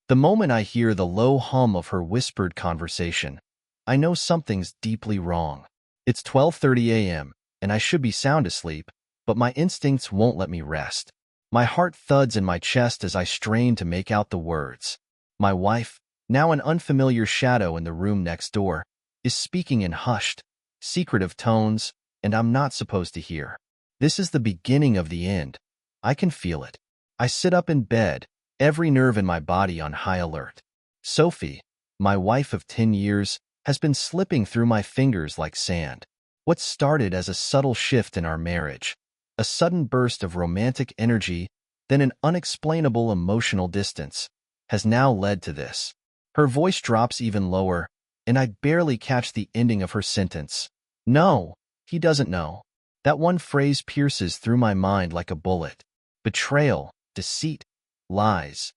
The moment I hear the low hum of her whispered conversation, I know something's deeply wrong. It's 12:30 a.m., and I should be sound asleep, but my instincts won't let me rest. My heart thuds in my chest as I strain to make out the words. My wife, now an unfamiliar shadow in the room next door, is speaking in hushed, secretive tones, and I'm not supposed to hear. This is the beginning of the end. I can feel it. I sit up in bed, every nerve in my body on high alert. Sophie, my wife of 10 years, has been slipping through my fingers like sand. What started as a subtle shift in our marriage, a sudden burst of romantic energy, then an unexplainable emotional distance, has now led to this. Her voice drops even lower, and I barely catch the ending of her sentence. No, he doesn't know. That one phrase pierces through my mind like a bullet. Betrayal, deceit, lies.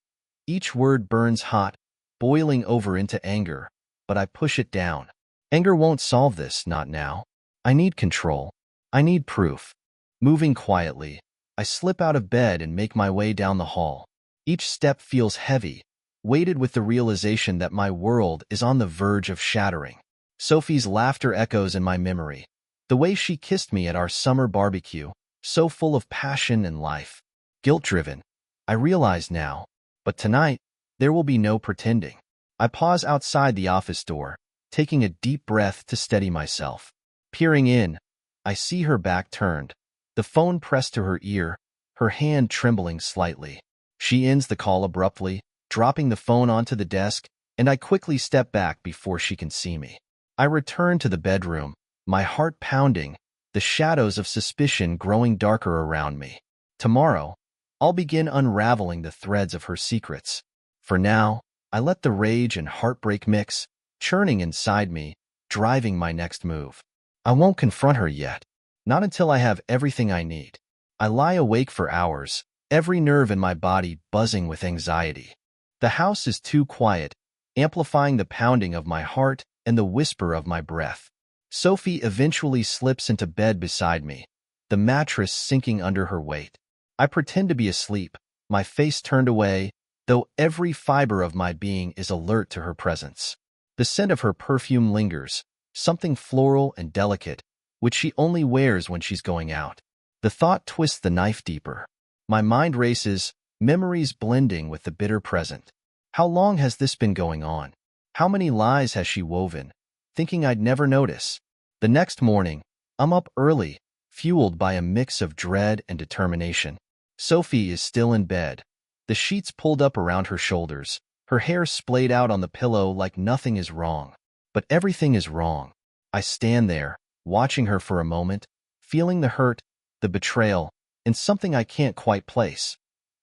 Each word burns hot, boiling over into anger, but I push it down. Anger won't solve this, not now. I need control. I need proof. Moving quietly, I slip out of bed and make my way down the hall. Each step feels heavy, weighted with the realization that my world is on the verge of shattering. Sophie's laughter echoes in my memory. The way she kissed me at our summer barbecue, so full of passion and life. Guilt-driven, I realize now, but tonight, there will be no pretending. I pause outside the office door, taking a deep breath to steady myself. Peering in, I see her back turned, the phone pressed to her ear, her hand trembling slightly. She ends the call abruptly, dropping the phone onto the desk, and I quickly step back before she can see me. I return to the bedroom, my heart pounding, the shadows of suspicion growing darker around me. Tomorrow, I'll begin unraveling the threads of her secrets. For now, I let the rage and heartbreak mix, churning inside me, driving my next move. I won't confront her yet, not until I have everything I need. I lie awake for hours, every nerve in my body buzzing with anxiety. The house is too quiet, amplifying the pounding of my heart and the whisper of my breath. Sophie eventually slips into bed beside me, the mattress sinking under her weight. I pretend to be asleep, my face turned away, though every fiber of my being is alert to her presence. The scent of her perfume lingers, something floral and delicate, which she only wears when she's going out. The thought twists the knife deeper. My mind races, memories blending with the bitter present. How long has this been going on? How many lies has she woven, thinking I'd never notice? The next morning, I'm up early, fueled by a mix of dread and determination. Sophie is still in bed, the sheets pulled up around her shoulders, her hair splayed out on the pillow like nothing is wrong. But everything is wrong. I stand there, watching her for a moment, feeling the hurt, the betrayal, and something I can't quite place.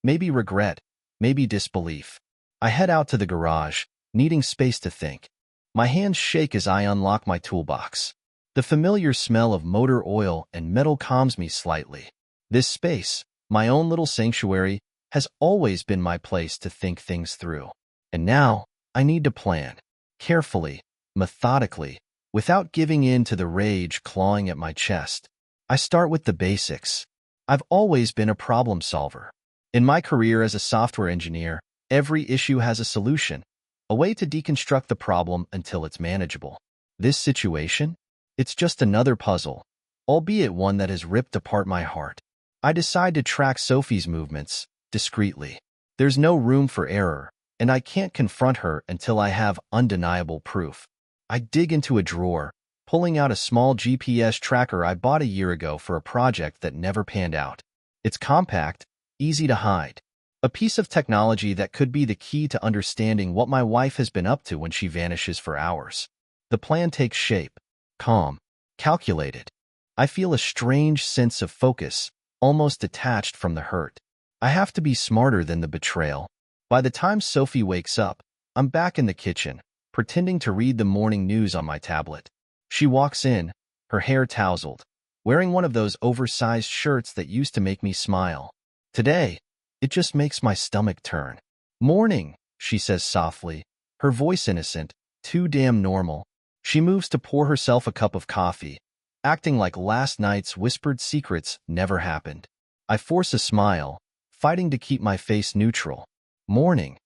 Maybe regret, maybe disbelief. I head out to the garage, needing space to think. My hands shake as I unlock my toolbox. The familiar smell of motor oil and metal calms me slightly. This space, my own little sanctuary, has always been my place to think things through. And now, I need to plan. Carefully, methodically, without giving in to the rage clawing at my chest. I start with the basics. I've always been a problem solver. In my career as a software engineer, every issue has a solution, a way to deconstruct the problem until it's manageable. This situation? It's just another puzzle, albeit one that has ripped apart my heart. I decide to track Sophie's movements, discreetly. There's no room for error, and I can't confront her until I have undeniable proof. I dig into a drawer, pulling out a small GPS tracker I bought a year ago for a project that never panned out. It's compact, easy to hide. A piece of technology that could be the key to understanding what my wife has been up to when she vanishes for hours. The plan takes shape. Calm, calculated. I feel a strange sense of focus, almost detached from the hurt. I have to be smarter than the betrayal. By the time Sophie wakes up, I'm back in the kitchen, pretending to read the morning news on my tablet. She walks in, her hair tousled, wearing one of those oversized shirts that used to make me smile. Today, it just makes my stomach turn. "Morning," she says softly, her voice innocent, too damn normal. She moves to pour herself a cup of coffee, acting like last night's whispered secrets never happened. I force a smile, fighting to keep my face neutral. "Morning."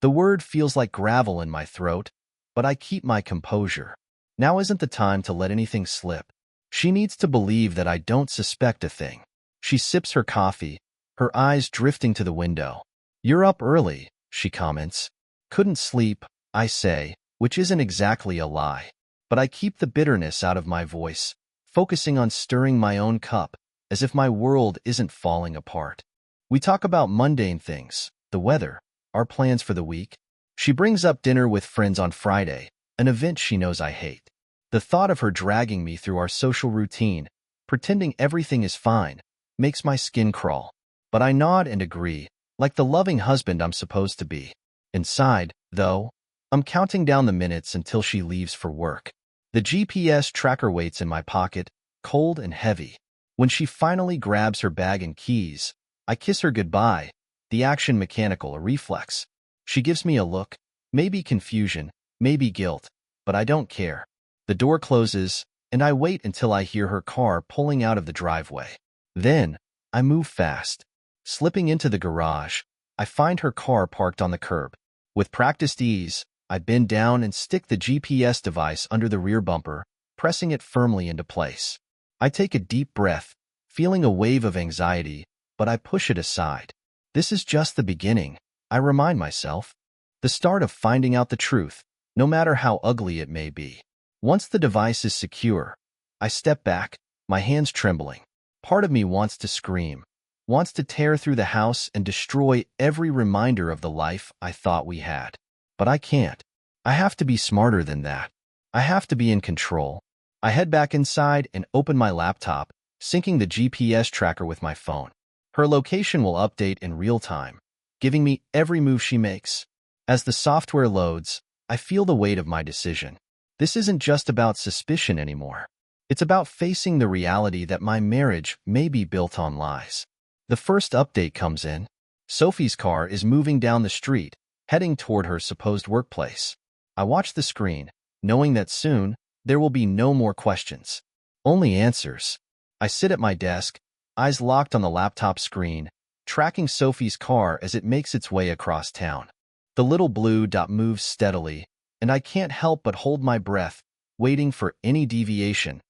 The word feels like gravel in my throat, but I keep my composure. Now isn't the time to let anything slip. She needs to believe that I don't suspect a thing. She sips her coffee, her eyes drifting to the window. "You're up early," she comments. "Couldn't sleep," I say, which isn't exactly a lie. But I keep the bitterness out of my voice, focusing on stirring my own cup, as if my world isn't falling apart. We talk about mundane things, the weather, our plans for the week. She brings up dinner with friends on Friday, an event she knows I hate. The thought of her dragging me through our social routine, pretending everything is fine, makes my skin crawl. But I nod and agree, like the loving husband I'm supposed to be. Inside, though, I'm counting down the minutes until she leaves for work. The GPS tracker waits in my pocket, cold and heavy. When she finally grabs her bag and keys, I kiss her goodbye, the action mechanical, a reflex. She gives me a look, maybe confusion, maybe guilt, but I don't care. The door closes, and I wait until I hear her car pulling out of the driveway. Then, I move fast. Slipping into the garage, I find her car parked on the curb. With practiced ease, I bend down and stick the GPS device under the rear bumper, pressing it firmly into place. I take a deep breath, feeling a wave of anxiety, but I push it aside. This is just the beginning, I remind myself. The start of finding out the truth, no matter how ugly it may be. Once the device is secure, I step back, my hands trembling. Part of me wants to scream, wants to tear through the house and destroy every reminder of the life I thought we had. But I can't. I have to be smarter than that. I have to be in control. I head back inside and open my laptop, syncing the GPS tracker with my phone. Her location will update in real time, giving me every move she makes. As the software loads, I feel the weight of my decision. This isn't just about suspicion anymore. It's about facing the reality that my marriage may be built on lies. The first update comes in. Sophie's car is moving down the street, heading toward her supposed workplace. I watch the screen, knowing that soon there will be no more questions, only answers. I sit at my desk, eyes locked on the laptop screen, tracking Sophie's car as it makes its way across town. The little blue dot moves steadily, and I can't help but hold my breath, waiting for any deviation,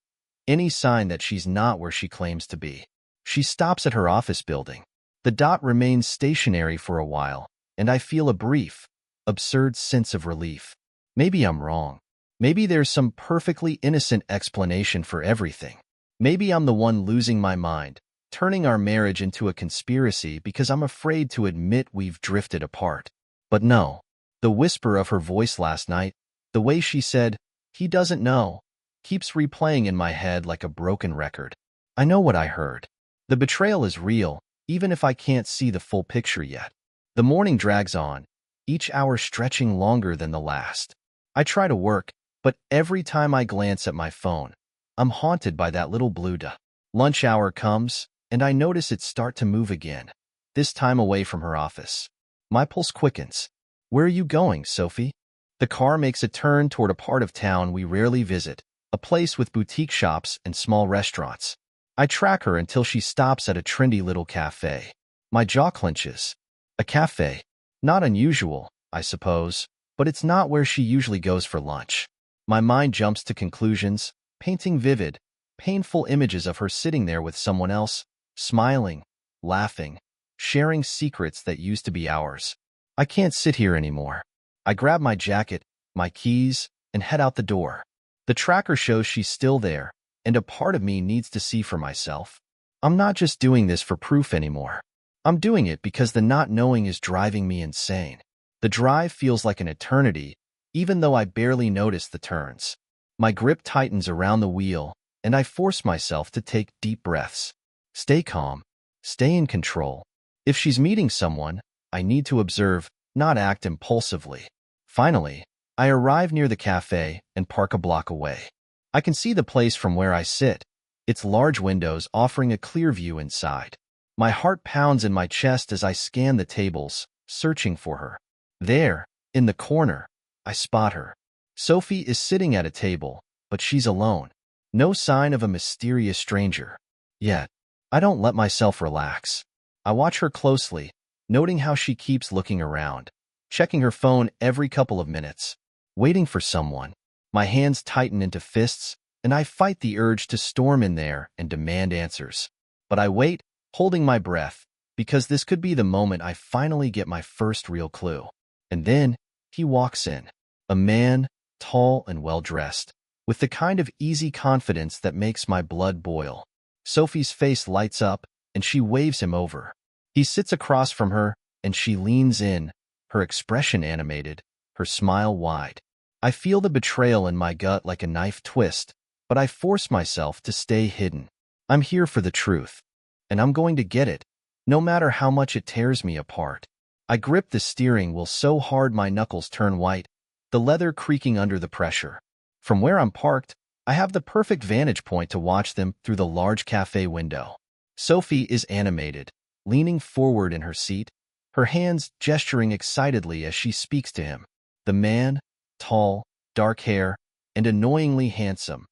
any sign that she's not where she claims to be. She stops at her office building. The dot remains stationary for a while, and I feel a brief, absurd sense of relief. Maybe I'm wrong. Maybe there's some perfectly innocent explanation for everything. Maybe I'm the one losing my mind, turning our marriage into a conspiracy because I'm afraid to admit we've drifted apart. But no. The whisper of her voice last night, the way she said, "He doesn't know," keeps replaying in my head like a broken record. I know what I heard. The betrayal is real, even if I can't see the full picture yet. The morning drags on, each hour stretching longer than the last. I try to work, but every time I glance at my phone, I'm haunted by that little blue dot. Lunch hour comes, and I notice it start to move again, this time away from her office. My pulse quickens. "Where are you going, Sophie?" The car makes a turn toward a part of town we rarely visit, a place with boutique shops and small restaurants. I track her until she stops at a trendy little cafe. My jaw clenches. A cafe. Not unusual, I suppose, but it's not where she usually goes for lunch. My mind jumps to conclusions, painting vivid, painful images of her sitting there with someone else, smiling, laughing, sharing secrets that used to be ours. I can't sit here anymore. I grab my jacket, my keys, and head out the door. The tracker shows she's still there, and a part of me needs to see for myself. I'm not just doing this for proof anymore. I'm doing it because the not knowing is driving me insane. The drive feels like an eternity, even though I barely notice the turns. My grip tightens around the wheel, and I force myself to take deep breaths. Stay calm. Stay in control. If she's meeting someone, I need to observe, not act impulsively. Finally, I arrive near the cafe and park a block away. I can see the place from where I sit, its large windows offering a clear view inside. My heart pounds in my chest as I scan the tables, searching for her. There, in the corner, I spot her. Sophie is sitting at a table, but she's alone. No sign of a mysterious stranger. Yet, I don't let myself relax. I watch her closely, noting how she keeps looking around, checking her phone every couple of minutes, waiting for someone. My hands tighten into fists, and I fight the urge to storm in there and demand answers. But I wait, holding my breath, because this could be the moment I finally get my first real clue. And then he walks in. A man, tall and well-dressed, with the kind of easy confidence that makes my blood boil. Sophie's face lights up, and she waves him over. He sits across from her, and she leans in, her expression animated, her smile wide. I feel the betrayal in my gut like a knife twist, but I force myself to stay hidden. I'm here for the truth, and I'm going to get it, no matter how much it tears me apart. I grip the steering wheel so hard my knuckles turn white, the leather creaking under the pressure. From where I'm parked, I have the perfect vantage point to watch them through the large cafe window. Sophie is animated, leaning forward in her seat, her hands gesturing excitedly as she speaks to him. The man, tall, dark hair, and annoyingly handsome,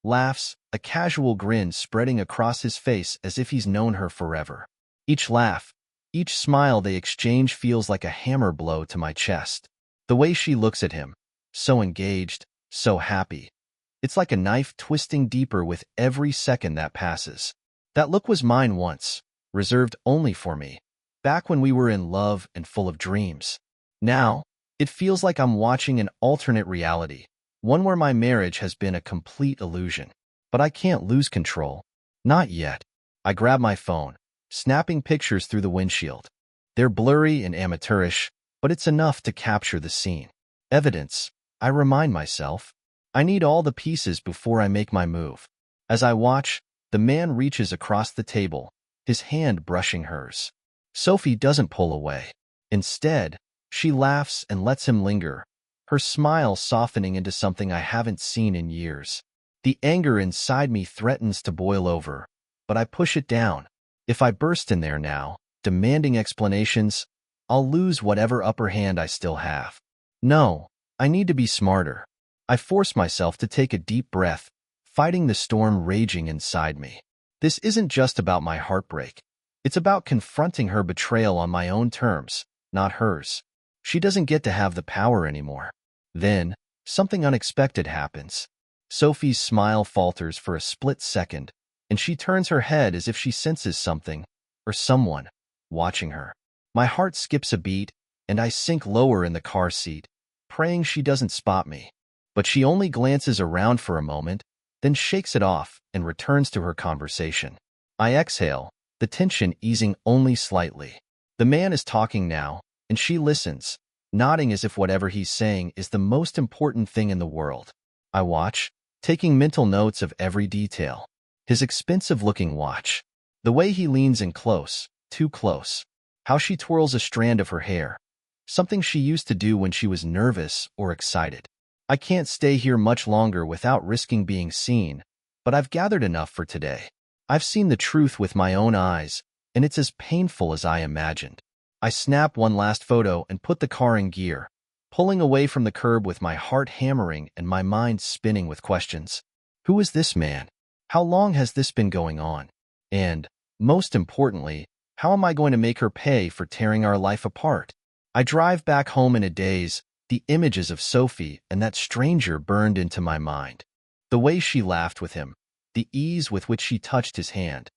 laughs, a casual grin spreading across his face as if he's known her forever. Each laugh, each smile they exchange feels like a hammer blow to my chest. The way she looks at him, so engaged, so happy. It's like a knife twisting deeper with every second that passes. That look was mine once, reserved only for me, back when we were in love and full of dreams. Now, it feels like I'm watching an alternate reality, one where my marriage has been a complete illusion. But I can't lose control. Not yet. I grab my phone, snapping pictures through the windshield. They're blurry and amateurish, but it's enough to capture the scene. Evidence, I remind myself. I need all the pieces before I make my move. As I watch, the man reaches across the table, his hand brushing hers. Sophie doesn't pull away. Instead, she laughs and lets him linger, her smile softening into something I haven't seen in years. The anger inside me threatens to boil over, but I push it down. If I burst in there now, demanding explanations, I'll lose whatever upper hand I still have. No, I need to be smarter. I force myself to take a deep breath, fighting the storm raging inside me. This isn't just about my heartbreak. It's about confronting her betrayal on my own terms, not hers. She doesn't get to have the power anymore. Then, something unexpected happens. Sophie's smile falters for a split second, and she turns her head as if she senses something, or someone, watching her. My heart skips a beat, and I sink lower in the car seat, praying she doesn't spot me. But she only glances around for a moment, then shakes it off and returns to her conversation. I exhale, the tension easing only slightly. The man is talking now, and she listens, nodding as if whatever he's saying is the most important thing in the world. I watch, taking mental notes of every detail. His expensive-looking watch, the way he leans in close, too close, how she twirls a strand of her hair, something she used to do when she was nervous or excited. I can't stay here much longer without risking being seen, but I've gathered enough for today. I've seen the truth with my own eyes, and it's as painful as I imagined. I snap one last photo and put the car in gear, pulling away from the curb with my heart hammering and my mind spinning with questions. Who is this man? How long has this been going on? And, most importantly, how am I going to make her pay for tearing our life apart? I drive back home in a daze, the images of Sophie and that stranger burned into my mind. The way she laughed with him, the ease with which she touched his hand.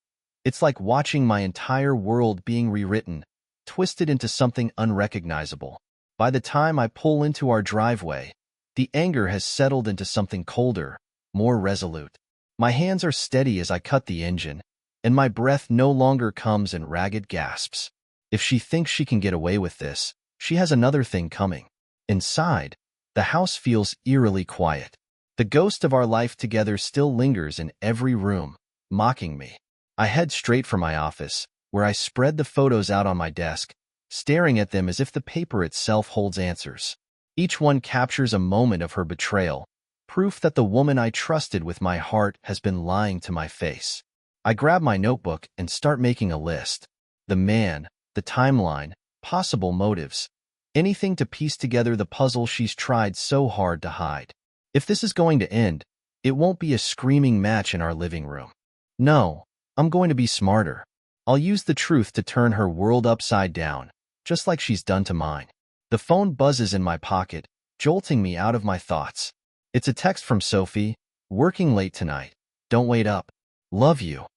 It's like watching my entire world being rewritten, twisted into something unrecognizable. By the time I pull into our driveway, the anger has settled into something colder, more resolute. My hands are steady as I cut the engine, and my breath no longer comes in ragged gasps. If she thinks she can get away with this, she has another thing coming. Inside, the house feels eerily quiet. The ghost of our life together still lingers in every room, mocking me. I head straight for my office, where I spread the photos out on my desk, staring at them as if the paper itself holds answers. Each one captures a moment of her betrayal, proof that the woman I trusted with my heart has been lying to my face. I grab my notebook and start making a list. The man, the timeline, possible motives. Anything to piece together the puzzle she's tried so hard to hide. If this is going to end, it won't be a screaming match in our living room. No, I'm going to be smarter. I'll use the truth to turn her world upside down, just like she's done to mine. The phone buzzes in my pocket, jolting me out of my thoughts. It's a text from Sophie. Working late tonight. Don't wait up. Love you.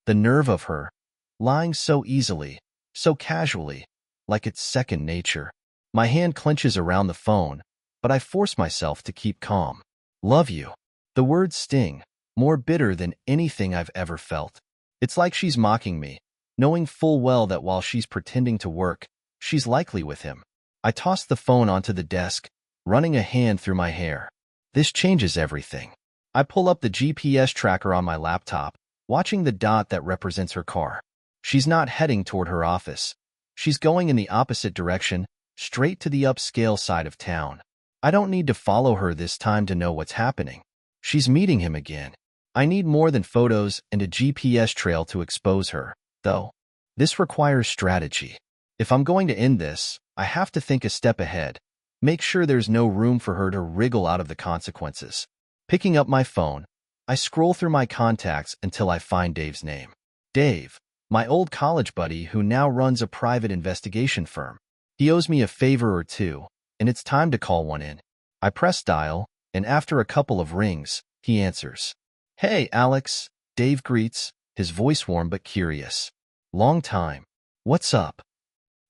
The nerve of her. Lying so easily, so casually, like it's second nature. My hand clenches around the phone, but I force myself to keep calm. Love you. The words sting, more bitter than anything I've ever felt. It's like she's mocking me, knowing full well that while she's pretending to work, she's likely with him. I toss the phone onto the desk, running a hand through my hair. This changes everything. I pull up the GPS tracker on my laptop, watching the dot that represents her car. She's not heading toward her office. She's going in the opposite direction, straight to the upscale side of town. I don't need to follow her this time to know what's happening. She's meeting him again. I need more than photos and a GPS trail to expose her, though. This requires strategy. If I'm going to end this, I have to think a step ahead. Make sure there's no room for her to wriggle out of the consequences. Picking up my phone, I scroll through my contacts until I find Dave's name. Dave, my old college buddy who now runs a private investigation firm. He owes me a favor or two, and it's time to call one in. I press dial, and after a couple of rings, he answers. Hey, Alex, Dave greets, his voice warm but curious. Long time. What's up?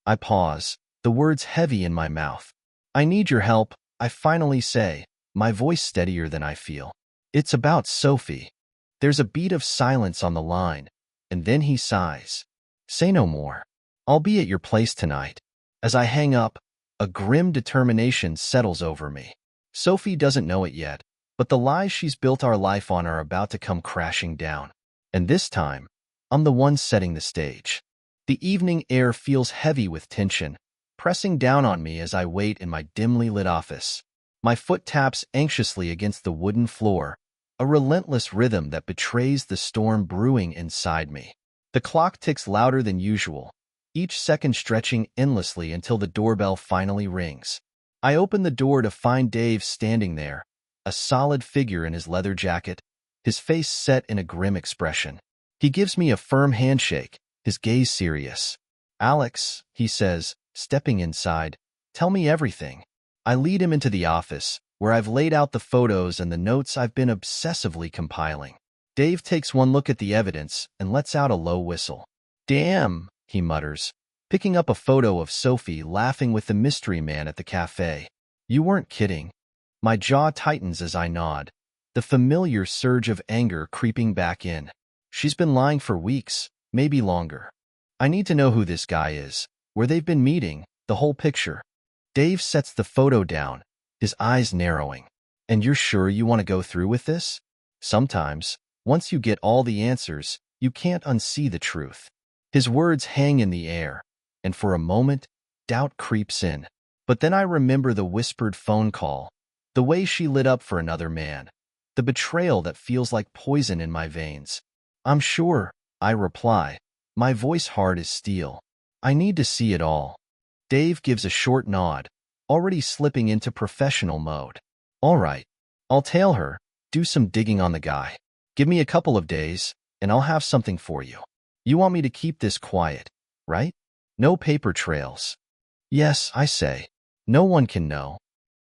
I pause, the words heavy in my mouth. I need your help, I finally say, my voice steadier than I feel. It's about Sophie. There's a beat of silence on the line, and then he sighs. Say no more. I'll be at your place tonight. As I hang up, a grim determination settles over me. Sophie doesn't know it yet, but the lies she's built our life on are about to come crashing down. And this time, I'm the one setting the stage. The evening air feels heavy with tension, pressing down on me as I wait in my dimly lit office. My foot taps anxiously against the wooden floor, a relentless rhythm that betrays the storm brewing inside me. The clock ticks louder than usual, each second stretching endlessly until the doorbell finally rings. I open the door to find Dave standing there, a solid figure in his leather jacket, his face set in a grim expression. He gives me a firm handshake, his gaze serious. Alex, he says, stepping inside, tell me everything. I lead him into the office, where I've laid out the photos and the notes I've been obsessively compiling. Dave takes one look at the evidence and lets out a low whistle. Damn, he mutters, picking up a photo of Sophie laughing with the mystery man at the cafe. You weren't kidding. My jaw tightens as I nod, the familiar surge of anger creeping back in. She's been lying for weeks, maybe longer. I need to know who this guy is, where they've been meeting, the whole picture. Dave sets the photo down, his eyes narrowing. And you're sure you want to go through with this? Sometimes, once you get all the answers, you can't unsee the truth. His words hang in the air, and for a moment, doubt creeps in. But then I remember the whispered phone call, the way she lit up for another man, the betrayal that feels like poison in my veins. I'm sure, I reply, my voice hard as steel. I need to see it all. Dave gives a short nod, already slipping into professional mode. All right, I'll tail her, do some digging on the guy. Give me a couple of days, and I'll have something for you. You want me to keep this quiet, right? No paper trails. Yes, I say. No one can know.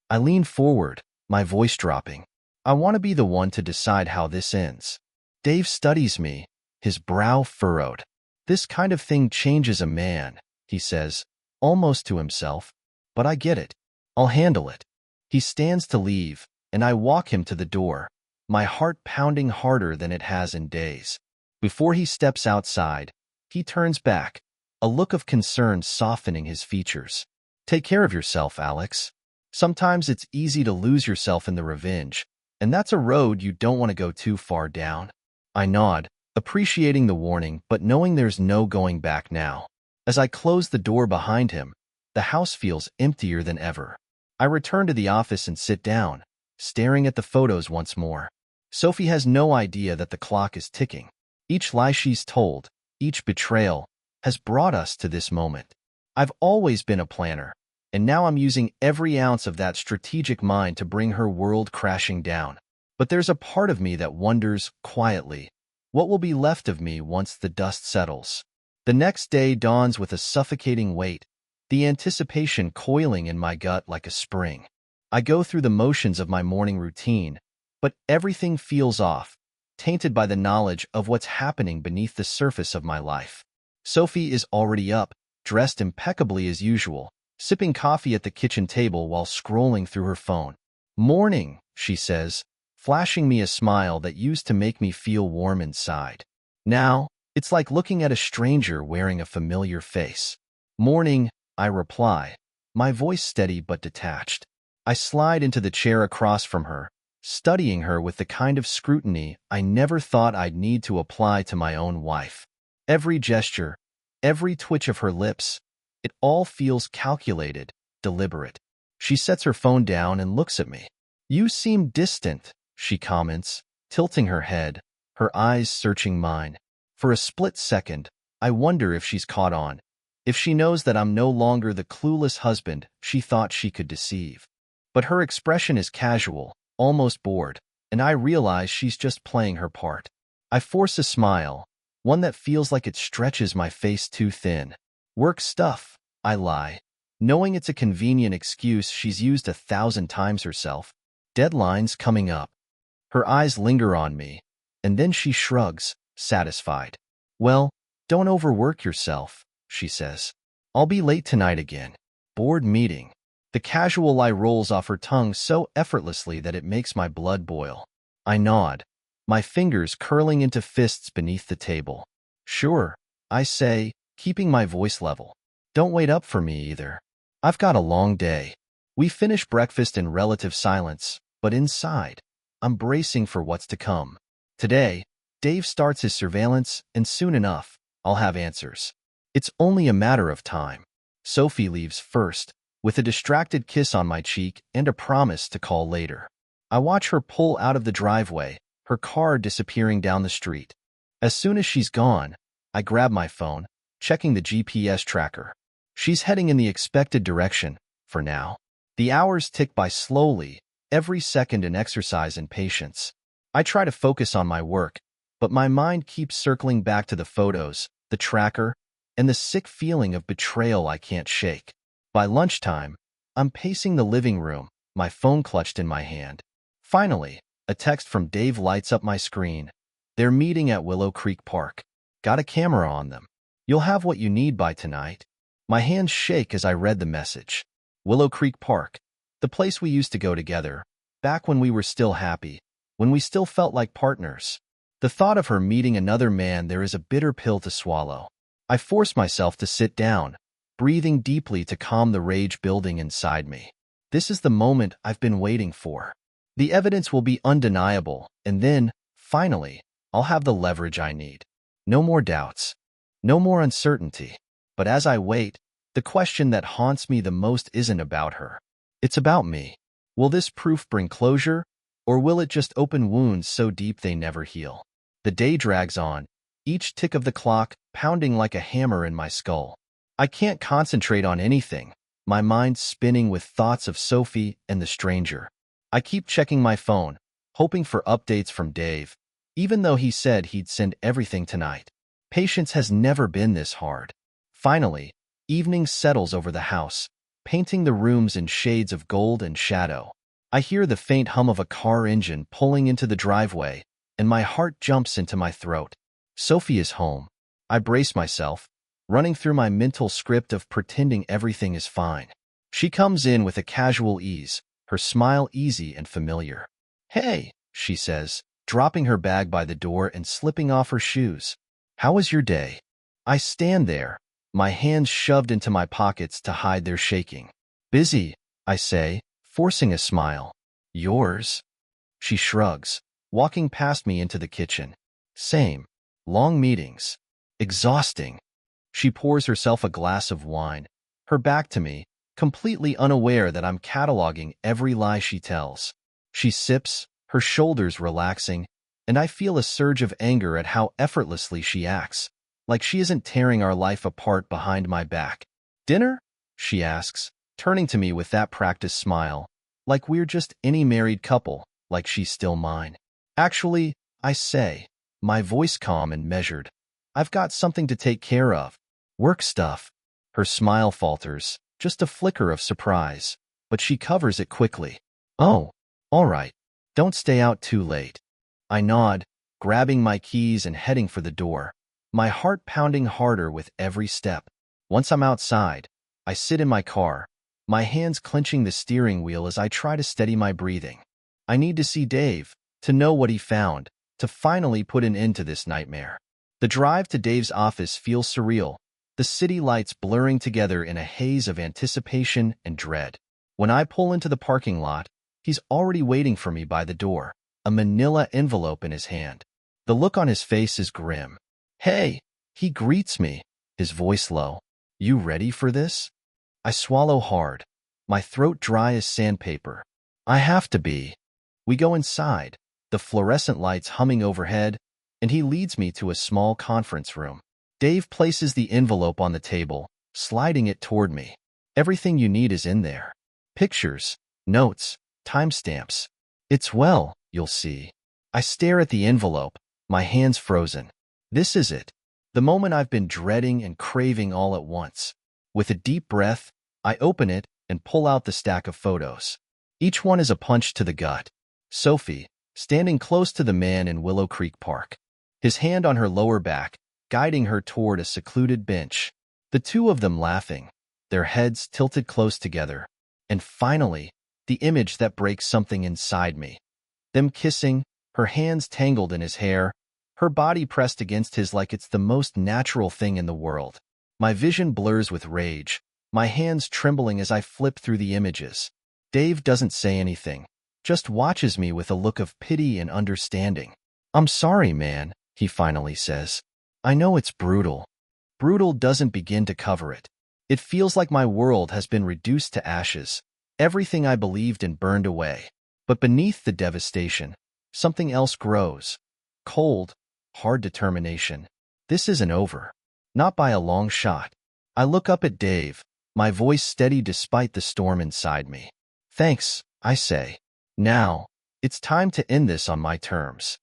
I lean forward, my voice dropping. I want to be the one to decide how this ends. Dave studies me, his brow furrowed. This kind of thing changes a man, he says, almost to himself. But I get it. I'll handle it. He stands to leave, and I walk him to the door, my heart pounding harder than it has in days. Before he steps outside, he turns back, a look of concern softening his features. Take care of yourself, Alex. Sometimes it's easy to lose yourself in the revenge, and that's a road you don't want to go too far down. I nod, appreciating the warning but knowing there's no going back now. As I close the door behind him, the house feels emptier than ever. I return to the office and sit down, staring at the photos once more. Sophie has no idea that the clock is ticking. Each lie she's told, each betrayal, has brought us to this moment. I've always been a planner, and now I'm using every ounce of that strategic mind to bring her world crashing down. But there's a part of me that wonders, quietly, what will be left of me once the dust settles. The next day dawns with a suffocating weight, the anticipation coiling in my gut like a spring. I go through the motions of my morning routine, but everything feels off, tainted by the knowledge of what's happening beneath the surface of my life. Sophie is already up, dressed impeccably as usual, sipping coffee at the kitchen table while scrolling through her phone. "Morning," she says, flashing me a smile that used to make me feel warm inside. Now, it's like looking at a stranger wearing a familiar face. "Morning," I reply, my voice steady but detached. I slide into the chair across from her, studying her with the kind of scrutiny I never thought I'd need to apply to my own wife. Every gesture, every twitch of her lips, it all feels calculated, deliberate. She sets her phone down and looks at me. "You seem distant," she comments, tilting her head, her eyes searching mine. For a split second, I wonder if she's caught on, if she knows that I'm no longer the clueless husband she thought she could deceive. But her expression is casual, almost bored, and I realize she's just playing her part. I force a smile, one that feels like it stretches my face too thin. "Work stuff," I lie, knowing it's a convenient excuse she's used 1,000 times herself. "Deadlines coming up." Her eyes linger on me, and then she shrugs, satisfied. "Well, don't overwork yourself," she says. "I'll be late tonight again. Board meeting." The casual lie rolls off her tongue so effortlessly that it makes my blood boil. I nod, my fingers curling into fists beneath the table. "Sure," I say, keeping my voice level. "Don't wait up for me either. I've got a long day." We finish breakfast in relative silence, but inside, I'm bracing for what's to come. Today, Dave starts his surveillance, and soon enough, I'll have answers. It's only a matter of time. Sophie leaves first, with a distracted kiss on my cheek and a promise to call later. I watch her pull out of the driveway, her car disappearing down the street. As soon as she's gone, I grab my phone, checking the GPS tracker. She's heading in the expected direction, for now. The hours tick by slowly, every second an exercise in patience. I try to focus on my work, but my mind keeps circling back to the photos, the tracker, and the sick feeling of betrayal I can't shake. By lunchtime, I'm pacing the living room, my phone clutched in my hand. Finally, a text from Dave lights up my screen. "They're meeting at Willow Creek Park. Got a camera on them. You'll have what you need by tonight." My hands shake as I read the message. Willow Creek Park, the place we used to go together, back when we were still happy, when we still felt like partners. The thought of her meeting another man there is a bitter pill to swallow. I force myself to sit down, breathing deeply to calm the rage building inside me. This is the moment I've been waiting for. The evidence will be undeniable, and then, finally, I'll have the leverage I need. No more doubts. No more uncertainty. But as I wait, the question that haunts me the most isn't about her. It's about me. Will this proof bring closure, or will it just open wounds so deep they never heal? The day drags on, each tick of the clock pounding like a hammer in my skull. I can't concentrate on anything, my mind spinning with thoughts of Sophie and the stranger. I keep checking my phone, hoping for updates from Dave, even though he said he'd send everything tonight. Patience has never been this hard. Finally, evening settles over the house, painting the rooms in shades of gold and shadow. I hear the faint hum of a car engine pulling into the driveway, and my heart jumps into my throat. Sophie is home. I brace myself, running through my mental script of pretending everything is fine. She comes in with a casual ease, her smile easy and familiar. "Hey," she says, dropping her bag by the door and slipping off her shoes. "How was your day?" I stand there, my hands shoved into my pockets to hide their shaking. "Busy," I say, forcing a smile. "Yours?" She shrugs, walking past me into the kitchen. "Same. Long meetings. Exhausting." She pours herself a glass of wine, her back to me, completely unaware that I'm cataloging every lie she tells. She sips, her shoulders relaxing, and I feel a surge of anger at how effortlessly she acts, like she isn't tearing our life apart behind my back. "Dinner?" she asks, turning to me with that practiced smile, like we're just any married couple, like she's still mine. "Actually," I say, my voice calm and measured, "I've got something to take care of. Work stuff." Her smile falters, just a flicker of surprise, but she covers it quickly. Oh, all right. Don't stay out too late. I nod, grabbing my keys and heading for the door, my heart pounding harder with every step. Once I'm outside, I sit in my car, my hands clenching the steering wheel as I try to steady my breathing. I need to see Dave, to know what he found, to finally put an end to this nightmare. The drive to Dave's office feels surreal, the city lights blurring together in a haze of anticipation and dread. When I pull into the parking lot, he's already waiting for me by the door, a manila envelope in his hand. The look on his face is grim. Hey, he greets me, his voice low. You ready for this? I swallow hard, my throat dry as sandpaper. I have to be. We go inside, the fluorescent lights humming overhead, and he leads me to a small conference room. Dave places the envelope on the table, sliding it toward me. Everything you need is in there. Pictures, notes, timestamps. It's well, you'll see. I stare at the envelope, my hands frozen. This is it. The moment I've been dreading and craving all at once. With a deep breath, I open it and pull out the stack of photos. Each one is a punch to the gut. Sophie, standing close to the man in Willow Creek Park. His hand on her lower back, guiding her toward a secluded bench. The two of them laughing, their heads tilted close together. And finally, the image that breaks something inside me. Them kissing, her hands tangled in his hair, her body pressed against his like it's the most natural thing in the world. My vision blurs with rage, my hands trembling as I flip through the images. Dave doesn't say anything, just watches me with a look of pity and understanding. I'm sorry, man, he finally says. I know it's brutal. Brutal doesn't begin to cover it. It feels like my world has been reduced to ashes, everything I believed in burned away. But beneath the devastation, something else grows. Cold, hard determination. This isn't over. Not by a long shot. I look up at Dave, my voice steady despite the storm inside me. Thanks, I say. Now, it's time to end this on my terms.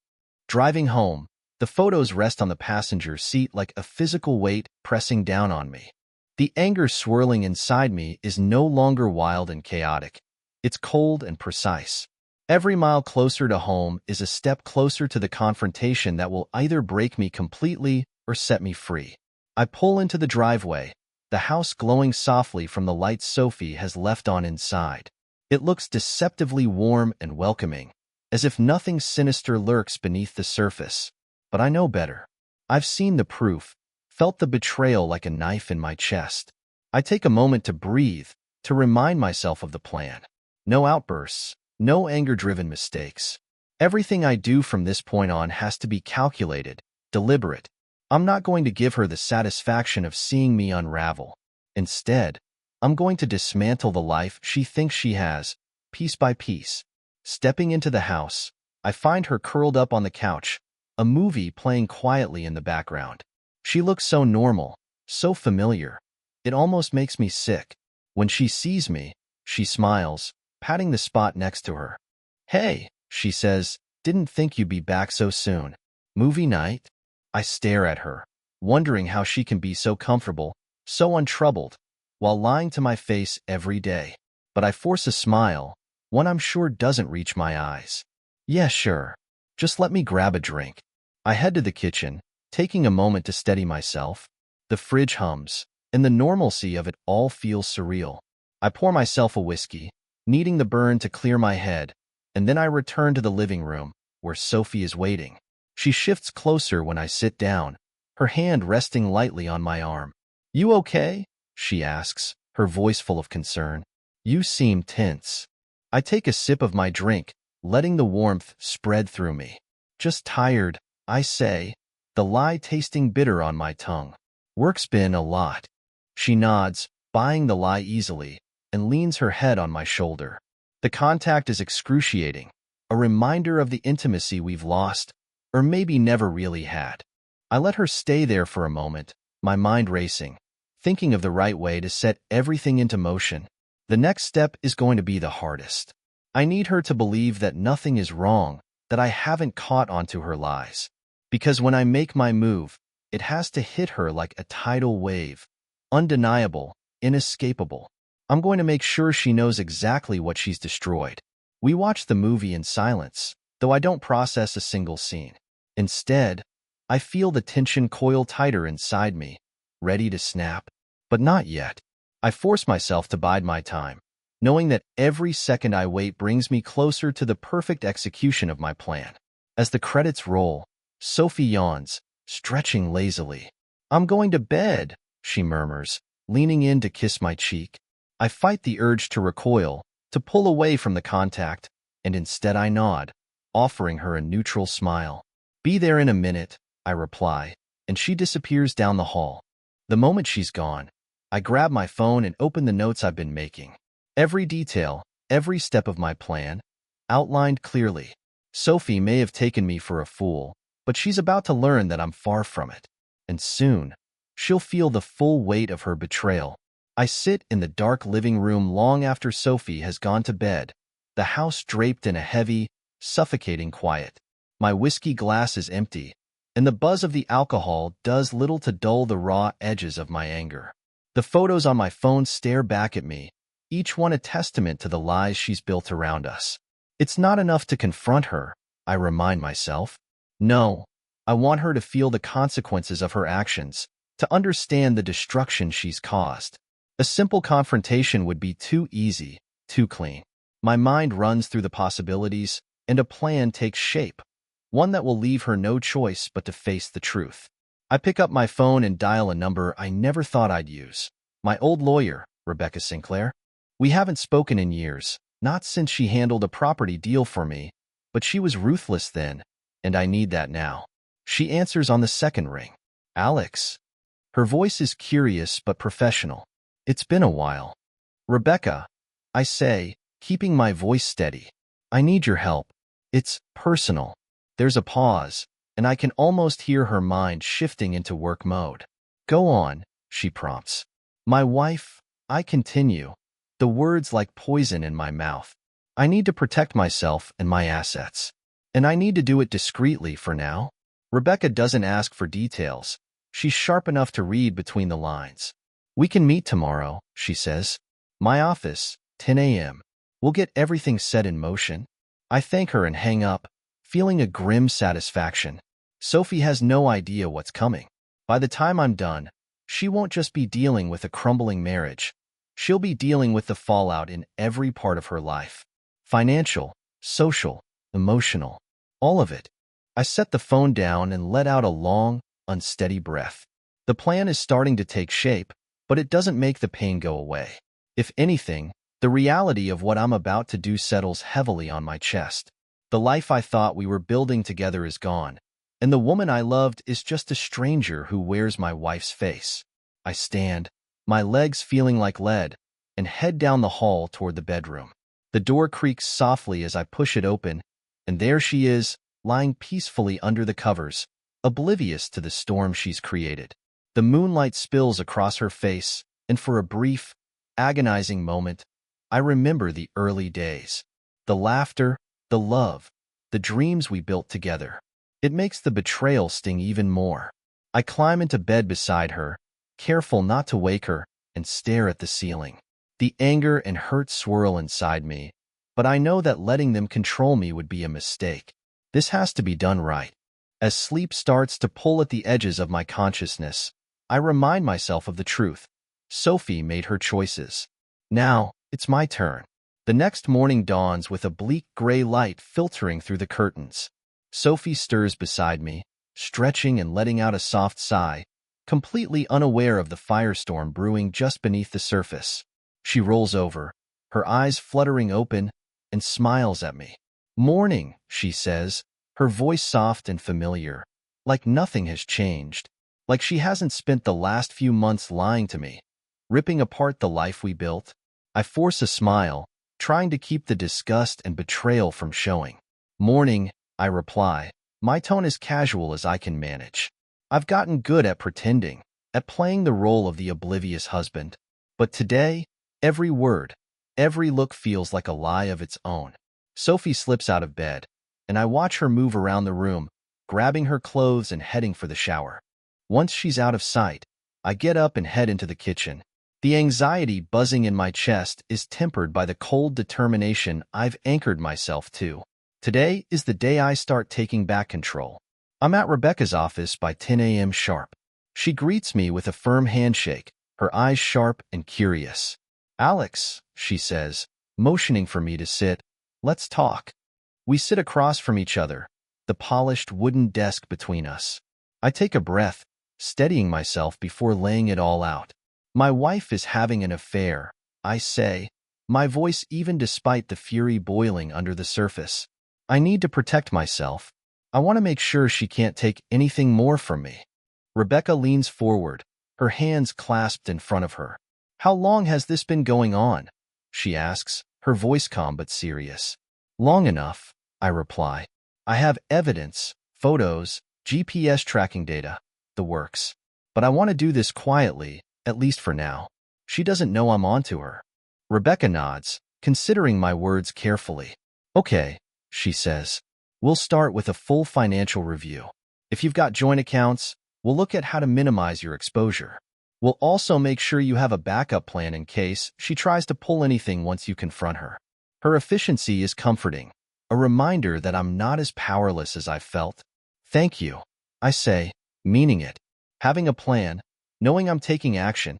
Driving home, the photos rest on the passenger seat like a physical weight pressing down on me. The anger swirling inside me is no longer wild and chaotic. It's cold and precise. Every mile closer to home is a step closer to the confrontation that will either break me completely or set me free. I pull into the driveway, the house glowing softly from the lights Sophie has left on inside. It looks deceptively warm and welcoming, as if nothing sinister lurks beneath the surface. But I know better. I've seen the proof, felt the betrayal like a knife in my chest. I take a moment to breathe, to remind myself of the plan. No outbursts, no anger-driven mistakes. Everything I do from this point on has to be calculated, deliberate. I'm not going to give her the satisfaction of seeing me unravel. Instead, I'm going to dismantle the life she thinks she has, piece by piece. Stepping into the house, I find her curled up on the couch, a movie playing quietly in the background. She looks so normal, so familiar. It almost makes me sick. When she sees me, she smiles, patting the spot next to her. Hey, she says, didn't think you'd be back so soon. Movie night? I stare at her, wondering how she can be so comfortable, so untroubled, while lying to my face every day. But I force a smile, one I'm sure doesn't reach my eyes. Yeah, sure. Just let me grab a drink. I head to the kitchen, taking a moment to steady myself. The fridge hums, and the normalcy of it all feels surreal. I pour myself a whiskey, needing the burn to clear my head, and then I return to the living room, where Sophie is waiting. She shifts closer when I sit down, her hand resting lightly on my arm. You okay? She asks, her voice full of concern. You seem tense. I take a sip of my drink, letting the warmth spread through me. Just tired, I say, the lie tasting bitter on my tongue. Work's been a lot. She nods, buying the lie easily, and leans her head on my shoulder. The contact is excruciating, a reminder of the intimacy we've lost, or maybe never really had. I let her stay there for a moment, my mind racing, thinking of the right way to set everything into motion. The next step is going to be the hardest. I need her to believe that nothing is wrong, that I haven't caught onto her lies. Because when I make my move, it has to hit her like a tidal wave, undeniable, inescapable. I'm going to make sure she knows exactly what she's destroyed. We watch the movie in silence, though I don't process a single scene. Instead, I feel the tension coil tighter inside me, ready to snap. But not yet. I force myself to bide my time, knowing that every second I wait brings me closer to the perfect execution of my plan. As the credits roll, Sophie yawns, stretching lazily. "I'm going to bed," she murmurs, leaning in to kiss my cheek. I fight the urge to recoil, to pull away from the contact, and instead I nod, offering her a neutral smile. "Be there in a minute," I reply, and she disappears down the hall. The moment she's gone, I grab my phone and open the notes I've been making. Every detail, every step of my plan, outlined clearly. Sophie may have taken me for a fool, but she's about to learn that I'm far from it. And soon, she'll feel the full weight of her betrayal. I sit in the dark living room long after Sophie has gone to bed, the house draped in a heavy, suffocating quiet. My whiskey glass is empty, and the buzz of the alcohol does little to dull the raw edges of my anger. The photos on my phone stare back at me, each one a testament to the lies she's built around us. It's not enough to confront her, I remind myself. No, I want her to feel the consequences of her actions, to understand the destruction she's caused. A simple confrontation would be too easy, too clean. My mind runs through the possibilities, and a plan takes shape, one that will leave her no choice but to face the truth. I pick up my phone and dial a number I never thought I'd use. My old lawyer, Rebecca Sinclair. We haven't spoken in years, not since she handled a property deal for me, but she was ruthless then, and I need that now. She answers on the second ring. "Alex." Her voice is curious but professional. "It's been a while." "Rebecca," I say, keeping my voice steady. "I need your help. It's personal." There's a pause, and I can almost hear her mind shifting into work mode. "Go on," she prompts. "My wife," I continue, the words like poison in my mouth. "I need to protect myself and my assets. And I need to do it discreetly for now." Rebecca doesn't ask for details. She's sharp enough to read between the lines. "We can meet tomorrow," she says. "My office, 10 a.m. We'll get everything set in motion." I thank her and hang up, feeling a grim satisfaction. Sophie has no idea what's coming. By the time I'm done, she won't just be dealing with a crumbling marriage. She'll be dealing with the fallout in every part of her life. Financial, social, emotional, all of it. I set the phone down and let out a long, unsteady breath. The plan is starting to take shape, but it doesn't make the pain go away. If anything, the reality of what I'm about to do settles heavily on my chest. The life I thought we were building together is gone, and the woman I loved is just a stranger who wears my wife's face. I stand, my legs feeling like lead, and head down the hall toward the bedroom. The door creaks softly as I push it open, and there she is, lying peacefully under the covers, oblivious to the storm she's created. The moonlight spills across her face, and for a brief, agonizing moment, I remember the early days. The laughter, the love, the dreams we built together. It makes the betrayal sting even more. I climb into bed beside her, careful not to wake her, and stare at the ceiling. The anger and hurt swirl inside me, but I know that letting them control me would be a mistake. This has to be done right. As sleep starts to pull at the edges of my consciousness, I remind myself of the truth. Sophie made her choices. Now, it's my turn. The next morning dawns with a bleak gray light filtering through the curtains. Sophie stirs beside me, stretching and letting out a soft sigh, completely unaware of the firestorm brewing just beneath the surface. She rolls over, her eyes fluttering open, and smiles at me. "Morning," she says, her voice soft and familiar, like nothing has changed, like she hasn't spent the last few months lying to me, ripping apart the life we built. I force a smile, trying to keep the disgust and betrayal from showing. "Morning," I reply, my tone as casual as I can manage. I've gotten good at pretending, at playing the role of the oblivious husband. But today, every word, every look feels like a lie of its own. Sophie slips out of bed, and I watch her move around the room, grabbing her clothes and heading for the shower. Once she's out of sight, I get up and head into the kitchen. The anxiety buzzing in my chest is tempered by the cold determination I've anchored myself to. Today is the day I start taking back control. I'm at Rebecca's office by 10 a.m. sharp. She greets me with a firm handshake, her eyes sharp and curious. "Alex," she says, motioning for me to sit. "Let's talk." We sit across from each other, the polished wooden desk between us. I take a breath, steadying myself before laying it all out. "My wife is having an affair," I say, my voice even despite the fury boiling under the surface. I need to protect myself. I want to make sure she can't take anything more from me. Rebecca leans forward, her hands clasped in front of her. "How long has this been going on?" she asks, her voice calm but serious. "Long enough," I reply. "I have evidence, photos, GPS tracking data, the works. But I want to do this quietly, at least for now. She doesn't know I'm onto her." Rebecca nods, considering my words carefully. "Okay," she says. "We'll start with a full financial review. If you've got joint accounts, we'll look at how to minimize your exposure. We'll also make sure you have a backup plan in case she tries to pull anything once you confront her." Her efficiency is comforting, a reminder that I'm not as powerless as I felt. "Thank you," I say, meaning it. Having a plan, knowing I'm taking action,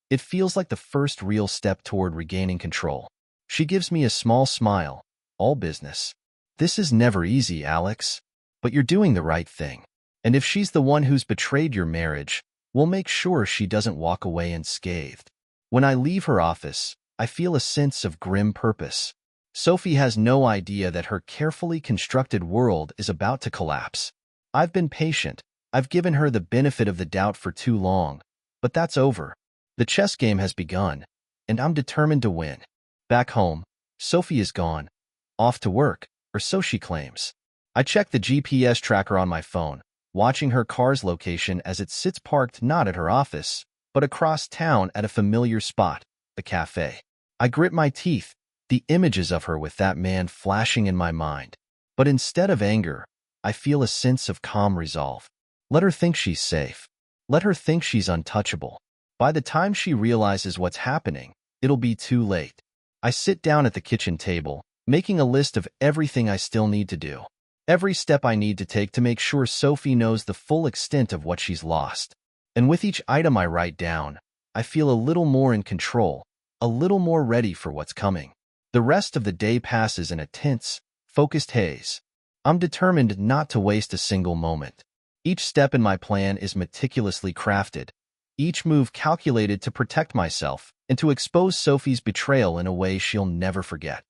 it feels like the first real step toward regaining control. She gives me a small smile, all business. "This is never easy, Alex, but you're doing the right thing. And if she's the one who's betrayed your marriage, we'll make sure she doesn't walk away unscathed." When I leave her office, I feel a sense of grim purpose. Sophie has no idea that her carefully constructed world is about to collapse. I've been patient. I've given her the benefit of the doubt for too long, but that's over. The chess game has begun, and I'm determined to win. Back home, Sophie is gone, off to work, or so she claims. I check the GPS tracker on my phone, watching her car's location as it sits parked not at her office, but across town at a familiar spot, the cafe. I grit my teeth, the images of her with that man flashing in my mind. But instead of anger, I feel a sense of calm resolve. Let her think she's safe. Let her think she's untouchable. By the time she realizes what's happening, it'll be too late. I sit down at the kitchen table, making a list of everything I still need to do. Every step I need to take to make sure Sophie knows the full extent of what she's lost. And with each item I write down, I feel a little more in control, a little more ready for what's coming. The rest of the day passes in a tense, focused haze. I'm determined not to waste a single moment. Each step in my plan is meticulously crafted, each move calculated to protect myself and to expose Sophie's betrayal in a way she'll never forget.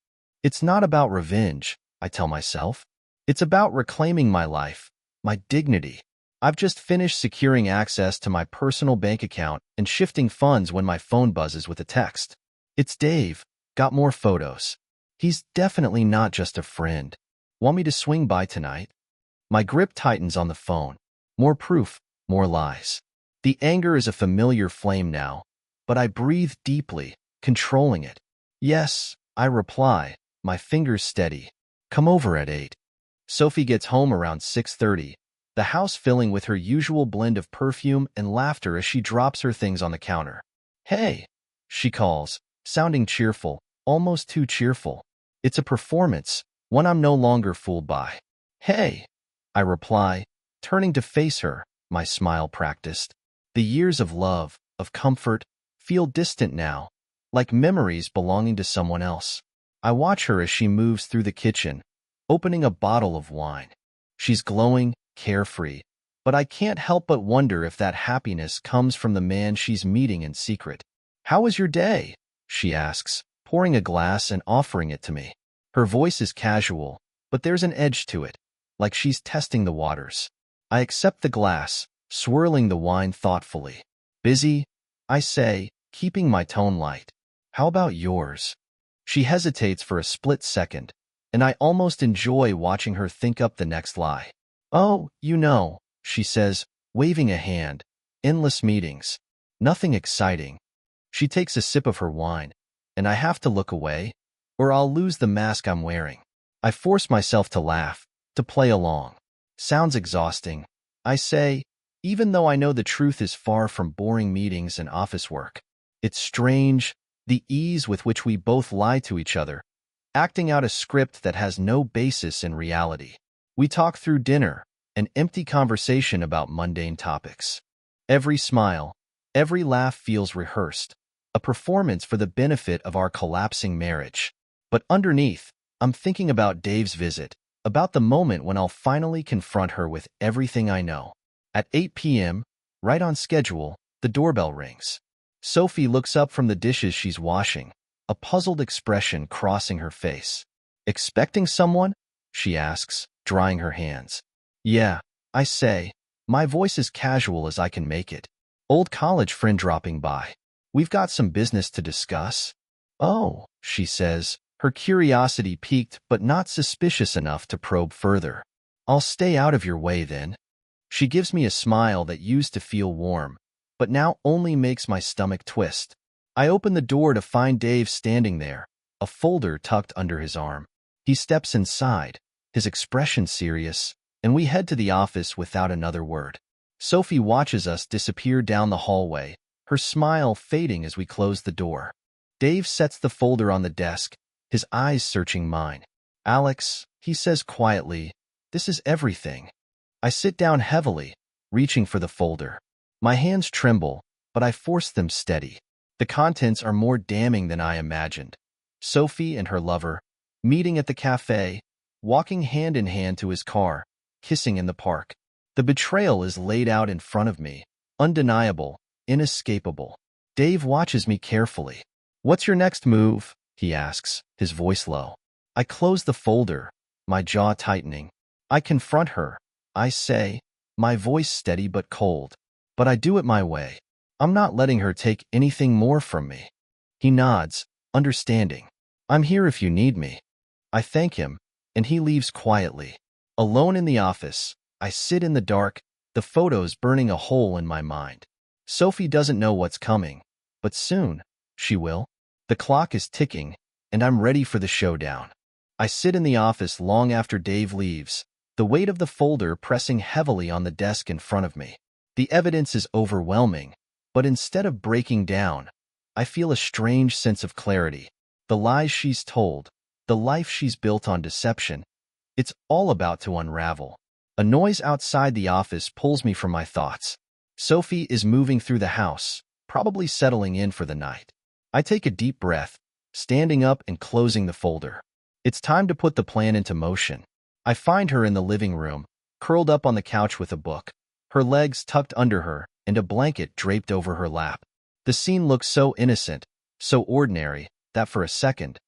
It's not about revenge, I tell myself. It's about reclaiming my life, my dignity. I've just finished securing access to my personal bank account and shifting funds when my phone buzzes with a text. It's Dave. Got more photos. He's definitely not just a friend. Want me to swing by tonight? My grip tightens on the phone. More proof, more lies. The anger is a familiar flame now, but I breathe deeply, controlling it. "Yes," I reply, my fingers steady. "Come over at 8. Sophie gets home around 6:30, the house filling with her usual blend of perfume and laughter as she drops her things on the counter. "Hey," she calls, sounding cheerful, almost too cheerful. It's a performance, one I'm no longer fooled by. "Hey," I reply, turning to face her, my smile practiced. The years of love, of comfort, feel distant now, like memories belonging to someone else. I watch her as she moves through the kitchen, opening a bottle of wine. She's glowing, carefree, but I can't help but wonder if that happiness comes from the man she's meeting in secret. "How was your day?" she asks, pouring a glass and offering it to me. Her voice is casual, but there's an edge to it, like she's testing the waters. I accept the glass, swirling the wine thoughtfully. "Busy?" I say, keeping my tone light. "How about yours?" She hesitates for a split second, and I almost enjoy watching her think up the next lie. "Oh, she says, waving a hand. "Endless meetings. Nothing exciting." She takes a sip of her wine, and I have to look away, or I'll lose the mask I'm wearing. I force myself to laugh, to play along. "Sounds exhausting," I say, even though I know the truth is far from boring meetings and office work. It's strange, the ease with which we both lie to each other, acting out a script that has no basis in reality. We talk through dinner, an empty conversation about mundane topics. Every smile, every laugh feels rehearsed, a performance for the benefit of our collapsing marriage. But underneath, I'm thinking about Dave's visit, about the moment when I'll finally confront her with everything I know. At 8 p.m., right on schedule, the doorbell rings. Sophie looks up from the dishes she's washing, a puzzled expression crossing her face. "Expecting someone?" she asks, drying her hands. "Yeah," I say, my voice as casual as I can make it. "Old college friend dropping by. We've got some business to discuss." "Oh," she says, her curiosity piqued but not suspicious enough to probe further. "I'll stay out of your way then." She gives me a smile that used to feel warm, but now only makes my stomach twist. I open the door to find Dave standing there, a folder tucked under his arm. He steps inside, his expression serious, and we head to the office without another word. Sophie watches us disappear down the hallway, her smile fading as we close the door. Dave sets the folder on the desk, his eyes searching mine. "Alex," he says quietly, "this is everything." I sit down heavily, reaching for the folder. My hands tremble, but I force them steady. The contents are more damning than I imagined. Sophie and her lover, meeting at the cafe, walking hand in hand to his car, kissing in the park. The betrayal is laid out in front of me, undeniable, inescapable. Dave watches me carefully. "What's your next move?" he asks, his voice low. I close the folder, my jaw tightening. I confront her, I say, my voice steady but cold. But I do it my way. I'm not letting her take anything more from me. He nods, understanding. "I'm here if you need me." I thank him, and he leaves quietly. Alone in the office, I sit in the dark, the photos burning a hole in my mind. Sophie doesn't know what's coming, but soon, she will. The clock is ticking, and I'm ready for the showdown. I sit in the office long after Dave leaves, the weight of the folder pressing heavily on the desk in front of me. The evidence is overwhelming, but instead of breaking down, I feel a strange sense of clarity. The lies she's told, the life she's built on deception, it's all about to unravel. A noise outside the office pulls me from my thoughts. Sophie is moving through the house, probably settling in for the night. I take a deep breath, standing up and closing the folder. It's time to put the plan into motion. I find her in the living room, curled up on the couch with a book, her legs tucked under her and a blanket draped over her lap. The scene looks so innocent, so ordinary, that for a second,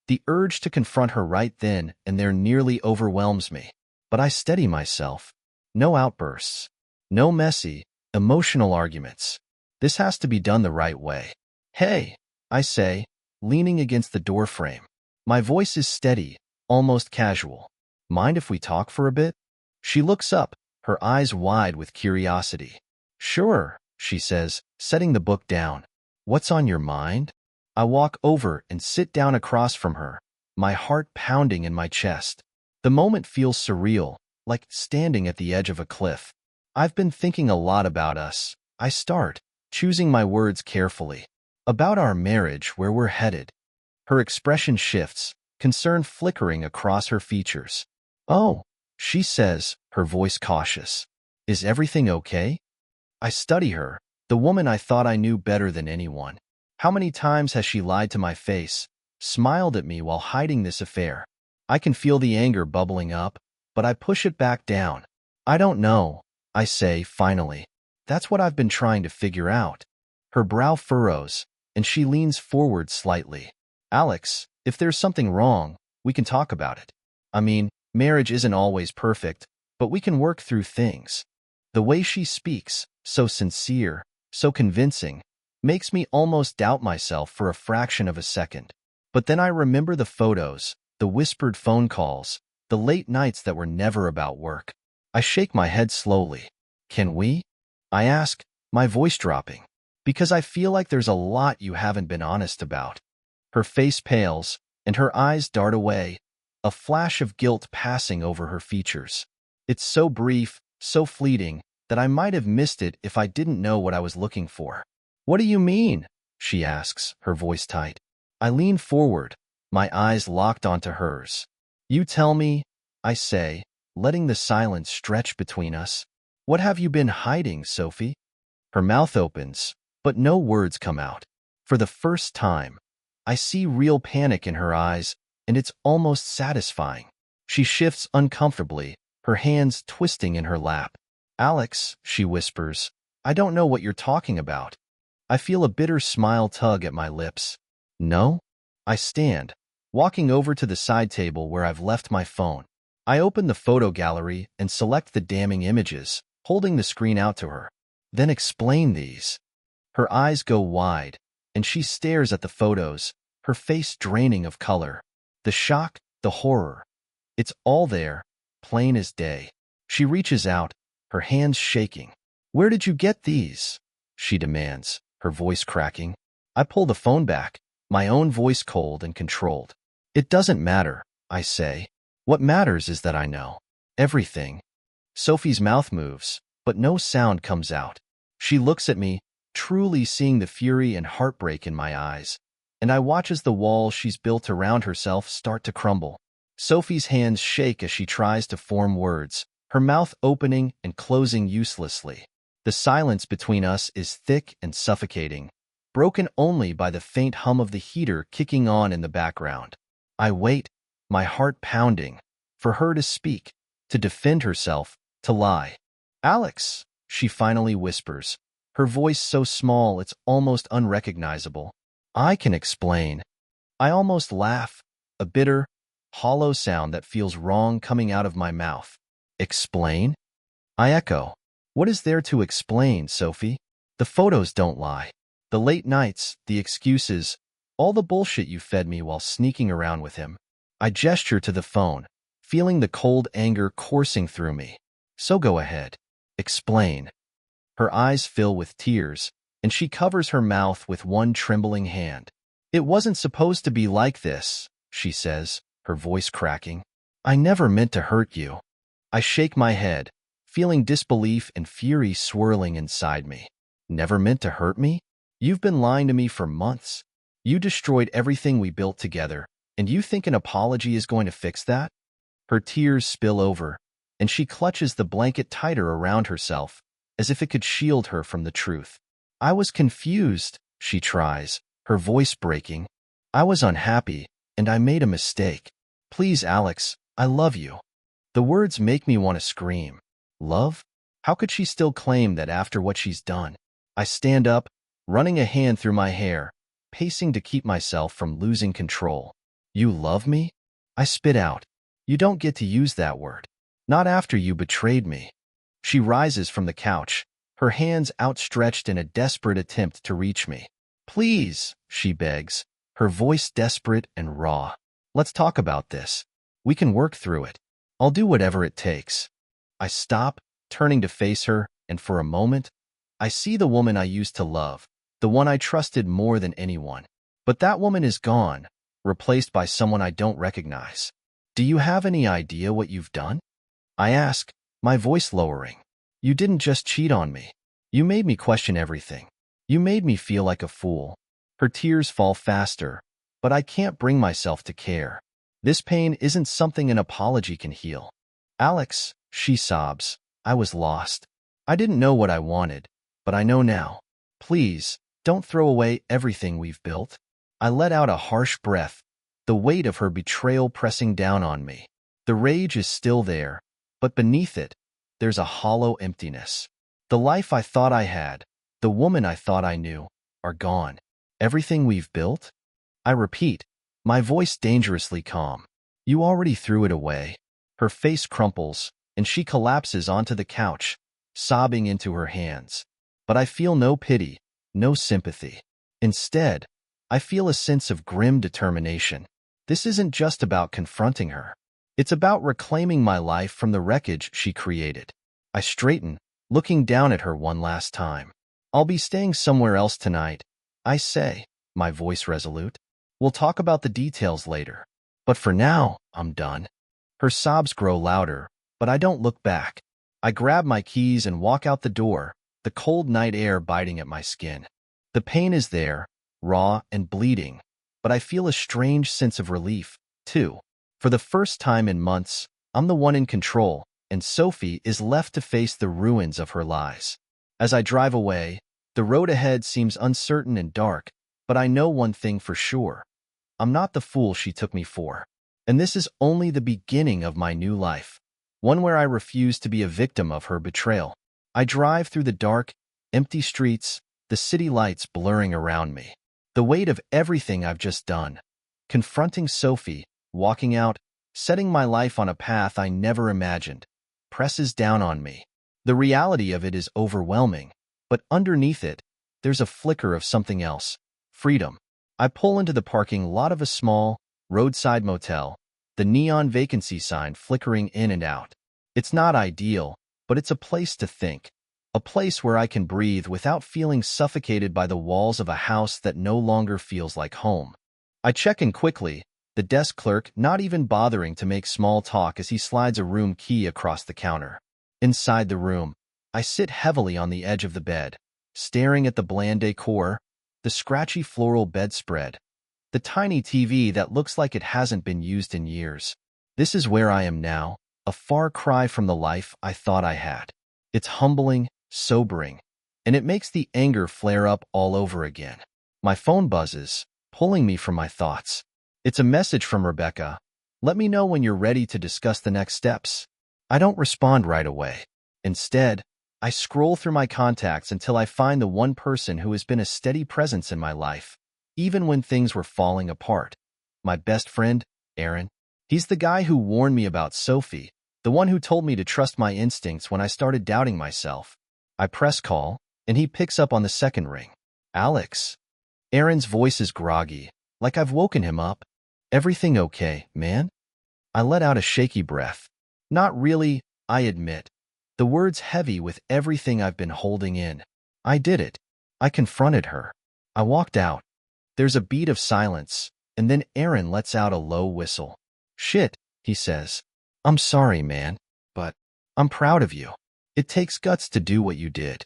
the urge to confront her right then and there nearly overwhelms me. But I steady myself. No outbursts. No messy, emotional arguments. This has to be done the right way. "Hey," I say, leaning against the doorframe. My voice is steady, almost casual. "Mind if we talk for a bit?" She looks up, her eyes wide with curiosity. "Sure," she says, setting the book down. "What's on your mind?" I walk over and sit down across from her, my heart pounding in my chest. The moment feels surreal, like standing at the edge of a cliff. "I've been thinking a lot about us," I start, choosing my words carefully. "About our marriage, where we're headed." Her expression shifts, concern flickering across her features. "Oh," she says, her voice cautious. "Is everything okay?" I study her, the woman I thought I knew better than anyone. How many times has she lied to my face, smiled at me while hiding this affair? I can feel the anger bubbling up, but I push it back down. "I don't know," I say, finally. "That's what I've been trying to figure out." Her brow furrows, and she leans forward slightly. "Alex, if there's something wrong, we can talk about it. I mean, marriage isn't always perfect, but we can work through things." The way she speaks, so sincere, so convincing, makes me almost doubt myself for a fraction of a second. But then I remember the photos, the whispered phone calls, the late nights that were never about work. I shake my head slowly. "Can we?" I ask, my voice dropping. "Because I feel like there's a lot you haven't been honest about." Her face pales, and her eyes dart away, a flash of guilt passing over her features. It's so brief, so fleeting, that I might have missed it if I didn't know what I was looking for. What do you mean? She asks, her voice tight. I lean forward, my eyes locked onto hers. You tell me, I say, letting the silence stretch between us. What have you been hiding, Sophie? Her mouth opens, but no words come out. For the first time, I see real panic in her eyes, and it's almost satisfying. She shifts uncomfortably, her hands twisting in her lap. Alex, she whispers, I don't know what you're talking about. I feel a bitter smile tug at my lips. No? I stand, walking over to the side table where I've left my phone. I open the photo gallery and select the damning images, holding the screen out to her. Then explain these. Her eyes go wide, and she stares at the photos, her face draining of color. The shock, the horror. It's all there, plain as day. She reaches out, her hands shaking. Where did you get these? She demands, her voice cracking. I pull the phone back, my own voice cold and controlled. It doesn't matter, I say. What matters is that I know everything. Sophie's mouth moves, but no sound comes out. She looks at me, truly seeing the fury and heartbreak in my eyes, and I watch as the walls she's built around herself start to crumble. Sophie's hands shake as she tries to form words, her mouth opening and closing uselessly. The silence between us is thick and suffocating, broken only by the faint hum of the heater kicking on in the background. I wait, my heart pounding, for her to speak, to defend herself, to lie. Alex, she finally whispers, her voice so small it's almost unrecognizable. I can explain. I almost laugh, a bitter, hollow sound that feels wrong coming out of my mouth. Explain? I echo. What is there to explain, Sophie? The photos don't lie. The late nights, the excuses, all the bullshit you fed me while sneaking around with him. I gesture to the phone, feeling the cold anger coursing through me. So go ahead. Explain. Her eyes fill with tears, and she covers her mouth with one trembling hand. It wasn't supposed to be like this, she says, her voice cracking. I never meant to hurt you. I shake my head, feeling disbelief and fury swirling inside me. Never meant to hurt me? You've been lying to me for months. You destroyed everything we built together, and you think an apology is going to fix that? Her tears spill over, and she clutches the blanket tighter around herself, as if it could shield her from the truth. I was confused, she tries, her voice breaking. I was unhappy, and I made a mistake. Please, Alex, I love you. The words make me want to scream. Love? How could she still claim that after what she's done? I stand up, running a hand through my hair, pacing to keep myself from losing control. You love me? I spit out. You don't get to use that word. Not after you betrayed me. She rises from the couch, her hands outstretched in a desperate attempt to reach me. Please, she begs, her voice desperate and raw. Let's talk about this. We can work through it. I'll do whatever it takes. I stop, turning to face her, and for a moment, I see the woman I used to love, the one I trusted more than anyone. But that woman is gone, replaced by someone I don't recognize. Do you have any idea what you've done? I ask, my voice lowering. You didn't just cheat on me. You made me question everything. You made me feel like a fool. Her tears fall faster, but I can't bring myself to care. This pain isn't something an apology can heal. Alex, she sobs, I was lost. I didn't know what I wanted, but I know now. Please, don't throw away everything we've built. I let out a harsh breath, the weight of her betrayal pressing down on me. The rage is still there, but beneath it, there's a hollow emptiness. The life I thought I had, the woman I thought I knew, are gone. Everything we've built? I repeat, my voice dangerously calm. You already threw it away. Her face crumples, and she collapses onto the couch, sobbing into her hands. But I feel no pity, no sympathy. Instead, I feel a sense of grim determination. This isn't just about confronting her. It's about reclaiming my life from the wreckage she created. I straighten, looking down at her one last time. I'll be staying somewhere else tonight, I say, my voice resolute. We'll talk about the details later. But for now, I'm done. Her sobs grow louder, but I don't look back. I grab my keys and walk out the door, the cold night air biting at my skin. The pain is there, raw and bleeding, but I feel a strange sense of relief, too. For the first time in months, I'm the one in control, and Sophie is left to face the ruins of her lies. As I drive away, the road ahead seems uncertain and dark, but I know one thing for sure. I'm not the fool she took me for. And this is only the beginning of my new life, one where I refuse to be a victim of her betrayal. I drive through the dark, empty streets, the city lights blurring around me. The weight of everything I've just done, confronting Sophie, walking out, setting my life on a path I never imagined, presses down on me. The reality of it is overwhelming, but underneath it, there's a flicker of something else: freedom. I pull into the parking lot of a small, roadside motel, the neon vacancy sign flickering in and out. It's not ideal, but it's a place to think. A place where I can breathe without feeling suffocated by the walls of a house that no longer feels like home. I check in quickly, the desk clerk not even bothering to make small talk as he slides a room key across the counter. Inside the room, I sit heavily on the edge of the bed, staring at the bland decor, the scratchy floral bedspread, the tiny TV that looks like it hasn't been used in years. This is where I am now, a far cry from the life I thought I had. It's humbling, sobering, and it makes the anger flare up all over again. My phone buzzes, pulling me from my thoughts. It's a message from Rebecca. Let me know when you're ready to discuss the next steps. I don't respond right away. Instead, I scroll through my contacts until I find the one person who has been a steady presence in my life, even when things were falling apart. My best friend, Aaron. He's the guy who warned me about Sophie, the one who told me to trust my instincts when I started doubting myself. I press call, and he picks up on the second ring. Alex. Aaron's voice is groggy, like I've woken him up. Everything okay, man? I let out a shaky breath. Not really, I admit. The words heavy with everything I've been holding in. I did it. I confronted her. I walked out. There's a beat of silence, and then Aaron lets out a low whistle. Shit, he says. I'm sorry, man, but I'm proud of you. It takes guts to do what you did.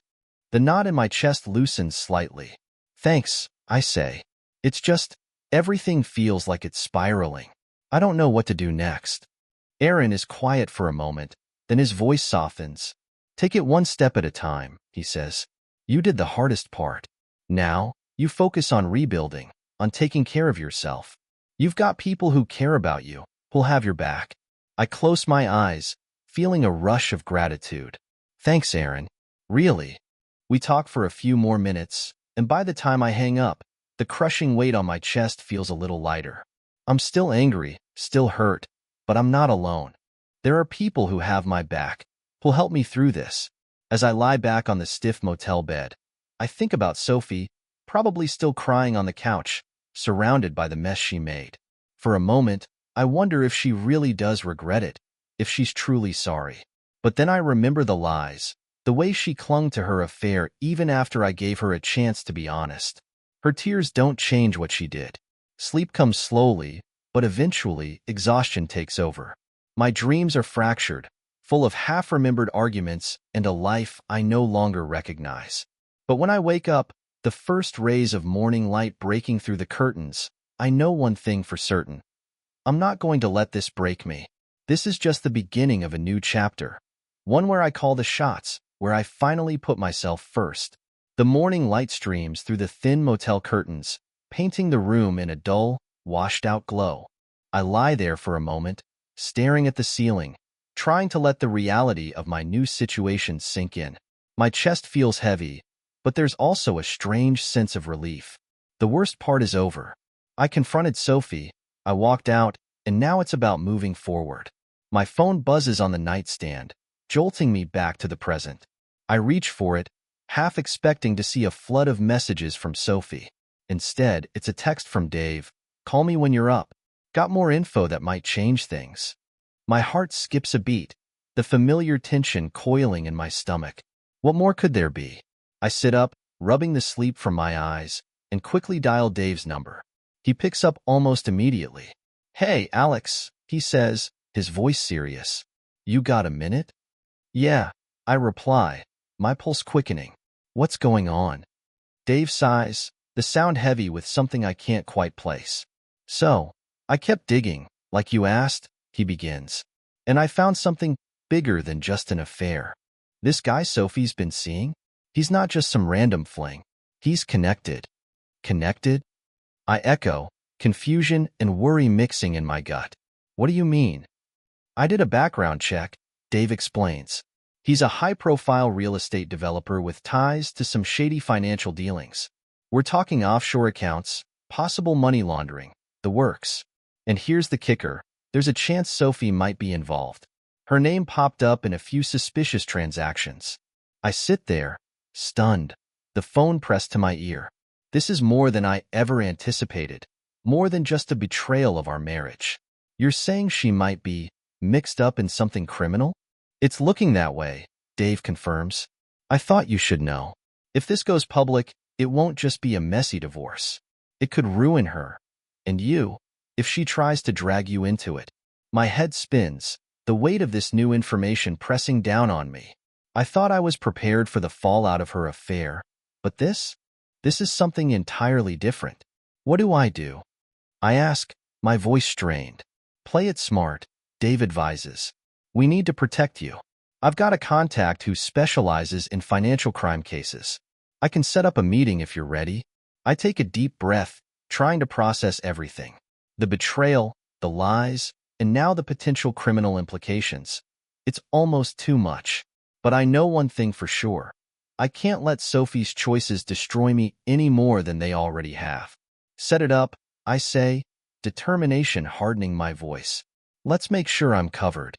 The knot in my chest loosens slightly. Thanks, I say. It's just, everything feels like it's spiraling. I don't know what to do next. Aaron is quiet for a moment, then his voice softens. Take it one step at a time, he says. You did the hardest part. Now, you focus on rebuilding, on taking care of yourself. You've got people who care about you, who'll have your back. I close my eyes, feeling a rush of gratitude. Thanks, Aaron. Really. We talk for a few more minutes, and by the time I hang up, the crushing weight on my chest feels a little lighter. I'm still angry, still hurt, but I'm not alone. There are people who have my back, who'll help me through this. As I lie back on the stiff motel bed, I think about Sophie, probably still crying on the couch, surrounded by the mess she made. For a moment, I wonder if she really does regret it, if she's truly sorry. But then I remember the lies, the way she clung to her affair even after I gave her a chance to be honest. Her tears don't change what she did. Sleep comes slowly, but eventually exhaustion takes over. My dreams are fractured, full of half-remembered arguments and a life I no longer recognize. But when I wake up, the first rays of morning light breaking through the curtains, I know one thing for certain. I'm not going to let this break me. This is just the beginning of a new chapter. One where I call the shots, where I finally put myself first. The morning light streams through the thin motel curtains, painting the room in a dull, washed-out glow. I lie there for a moment, staring at the ceiling, trying to let the reality of my new situation sink in. My chest feels heavy, but there's also a strange sense of relief. The worst part is over. I confronted Sophie, I walked out, and now it's about moving forward. My phone buzzes on the nightstand, jolting me back to the present. I reach for it, half expecting to see a flood of messages from Sophie. Instead, it's a text from Dave. Call me when you're up. Got more info that might change things. My heart skips a beat, the familiar tension coiling in my stomach. What more could there be? I sit up, rubbing the sleep from my eyes, and quickly dial Dave's number. He picks up almost immediately. Hey, Alex, he says, his voice serious. You got a minute? Yeah, I reply, my pulse quickening. What's going on? Dave sighs, the sound heavy with something I can't quite place. So, I kept digging, like you asked, he begins. And I found something bigger than just an affair. This guy Sophie's been seeing? He's not just some random fling. He's connected. Connected? I echo, confusion and worry mixing in my gut. What do you mean? I did a background check, Dave explains. He's a high-profile real estate developer with ties to some shady financial dealings. We're talking offshore accounts, possible money laundering, the works. And here's the kicker. There's a chance Sophie might be involved. Her name popped up in a few suspicious transactions. I sit there, stunned, the phone pressed to my ear. This is more than I ever anticipated, more than just a betrayal of our marriage. You're saying she might be mixed up in something criminal? It's looking that way, Dave confirms. I thought you should know. If this goes public, it won't just be a messy divorce. It could ruin her. And you, if she tries to drag you into it. My head spins, the weight of this new information pressing down on me. I thought I was prepared for the fallout of her affair, but this is something entirely different. What do I do? I ask, my voice strained. Play it smart, Dave advises. We need to protect you. I've got a contact who specializes in financial crime cases. I can set up a meeting if you're ready. I take a deep breath, trying to process everything. The betrayal, the lies, and now the potential criminal implications. It's almost too much. But I know one thing for sure. I can't let Sophie's choices destroy me any more than they already have. Set it up, I say, determination hardening my voice. Let's make sure I'm covered.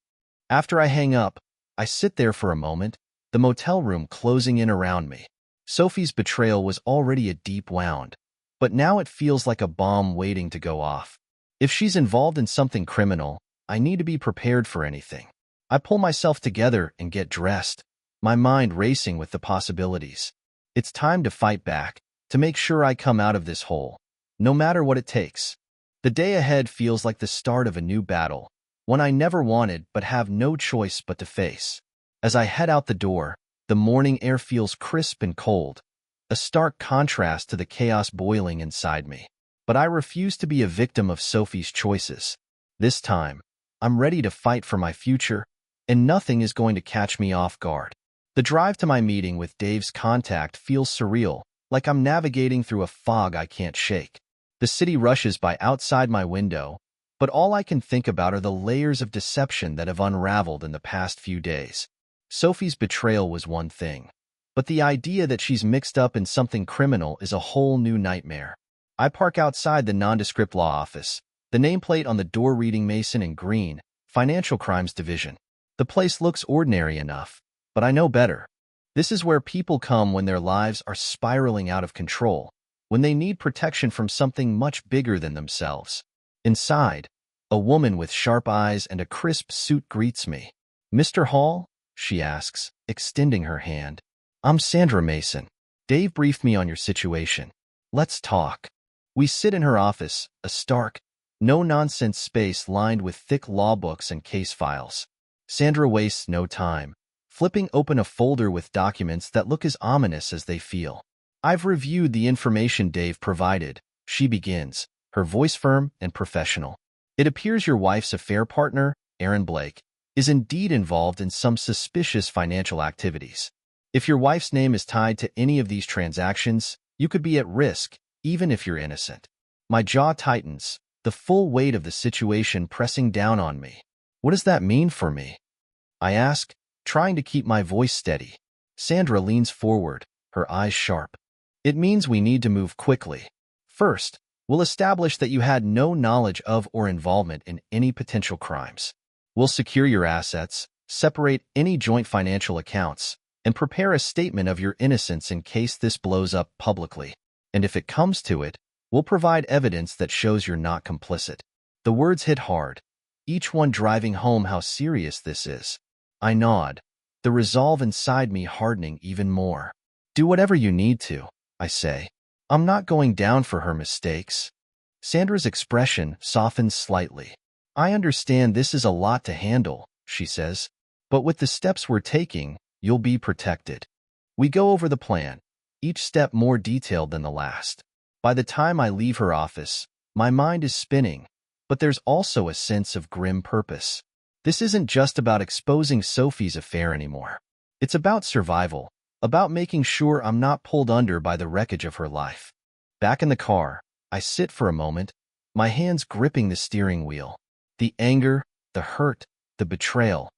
After I hang up, I sit there for a moment, the motel room closing in around me. Sophie's betrayal was already a deep wound, but now it feels like a bomb waiting to go off. If she's involved in something criminal, I need to be prepared for anything. I pull myself together and get dressed, my mind racing with the possibilities. It's time to fight back, to make sure I come out of this hole, no matter what it takes. The day ahead feels like the start of a new battle, one I never wanted but have no choice but to face. As I head out the door, the morning air feels crisp and cold, a stark contrast to the chaos boiling inside me. But I refuse to be a victim of Sophie's choices. This time, I'm ready to fight for my future, and nothing is going to catch me off guard. The drive to my meeting with Dave's contact feels surreal, like I'm navigating through a fog I can't shake. The city rushes by outside my window, but all I can think about are the layers of deception that have unraveled in the past few days. Sophie's betrayal was one thing, but the idea that she's mixed up in something criminal is a whole new nightmare. I park outside the nondescript law office, the nameplate on the door reading Mason and Green, Financial Crimes Division. The place looks ordinary enough, but I know better. This is where people come when their lives are spiraling out of control, when they need protection from something much bigger than themselves. Inside, a woman with sharp eyes and a crisp suit greets me. Mr. Hall? She asks, extending her hand. I'm Sandra Mason. Dave briefed me on your situation. Let's talk. We sit in her office, a stark, no-nonsense space lined with thick law books and case files. Sandra wastes no time, flipping open a folder with documents that look as ominous as they feel. I've reviewed the information Dave provided, she begins, her voice firm and professional. It appears your wife's affair partner, Aaron Blake, is indeed involved in some suspicious financial activities. If your wife's name is tied to any of these transactions, you could be at risk, even if you're innocent. My jaw tightens, the full weight of the situation pressing down on me. What does that mean for me? I ask, trying to keep my voice steady. Sandra leans forward, her eyes sharp. It means we need to move quickly. First, we'll establish that you had no knowledge of or involvement in any potential crimes. We'll secure your assets, separate any joint financial accounts, and prepare a statement of your innocence in case this blows up publicly. And if it comes to it, we'll provide evidence that shows you're not complicit. The words hit hard, each one driving home how serious this is. I nod, the resolve inside me hardening even more. Do whatever you need to, I say. I'm not going down for her mistakes. Sandra's expression softens slightly. I understand this is a lot to handle, she says, but with the steps we're taking, You'll be protected. We go over the plan, each step more detailed than the last. By the time I leave her office, my mind is spinning, but there's also a sense of grim purpose. This isn't just about exposing Sophie's affair anymore. It's about survival, about making sure I'm not pulled under by the wreckage of her life. Back in the car, I sit for a moment, my hands gripping the steering wheel. The anger, the hurt, the betrayal,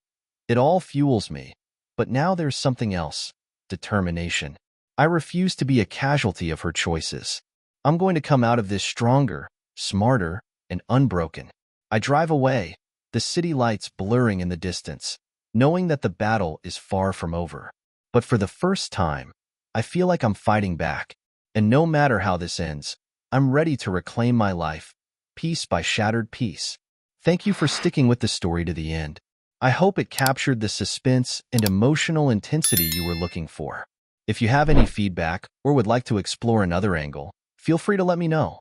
it all fuels me. But now there's something else, determination. I refuse to be a casualty of her choices. I'm going to come out of this stronger, smarter, and unbroken. I drive away, the city lights blurring in the distance, knowing that the battle is far from over. But for the first time, I feel like I'm fighting back. And no matter how this ends, I'm ready to reclaim my life, piece by shattered piece. Thank you for sticking with the story to the end. I hope it captured the suspense and emotional intensity you were looking for. If you have any feedback or would like to explore another angle, feel free to let me know.